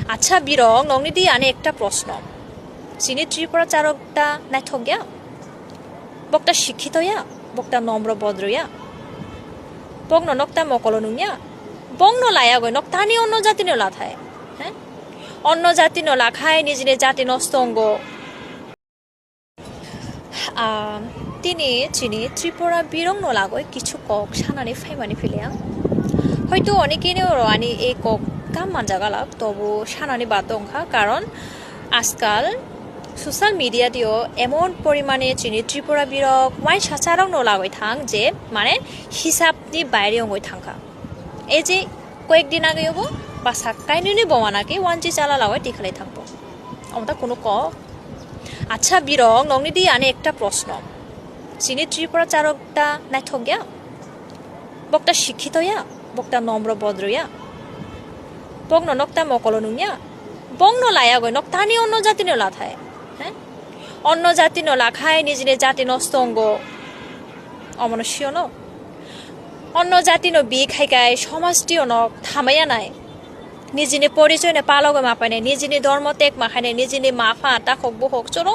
আচ্ছা বিরং নংনি দি আনে একটা প্রশ্ন চিনি ত্রিপুরা চারকটা নাইথগিয়া বক্তা শিক্ষিত ইয়া বক্তা নম্র ভদ্র ইয়া বগ্ন নক্তা মকল নুইয়া বংন লায়া গই নক্তানি অন্য জাতি লাথায় হ্যাঁ অন্য জাতি লাখায় নিজে জাতি নস্তঙ্গ তিনি চিনি ত্রিপুরা বিরং নলাগই কিছু কক সানানি ফাইমানি ফেলিয়া হয়তো অনেকেই আনি এই কক কাম মানজাগালাক তবু সানানি বাদ দংখা কারণ আজকাল সোশ্যাল মিডিয়া দিও এমন পরিমাণে চিনি ত্রিপুরা বিরক ওয়াই সাচারং নলাগই থাং যে মানে হিসাবনি বাইরে অঙ্গই থাকা এই যে কয়েকদিন আগে হবো বা সাক্কাইনি বমানাকে ওয়ানজি চালা লাগাই টিখালাই থাকবো আমরা কোনো ক আচ্ছা বিরং নংনি দি আনে একটা প্রশ্ন চিনি ত্রিপুরা চারকটা নাইথগিয়া বক্তা শিক্ষিত ইয়া বক্তা নম্র ভদ্র ইয়া বগ্ন নক্তা মকল নুইয়া বংন লায়া গই নক্তানি অন্য জাতি লাথায় হ্যাঁ অন্য জাতি লাখায় নিজে জাতি নস্তঙ্গ অমনস্য ন অন্য জাতি বি খাইকায় সমাজটিও নক থামাইয়া নাই নিজে পরিচয় পালগ মাপায় নাই নিজে ধর্ম ত্যাগ মাখায় নাই নিজে মাফা তাক হোক বহক চলো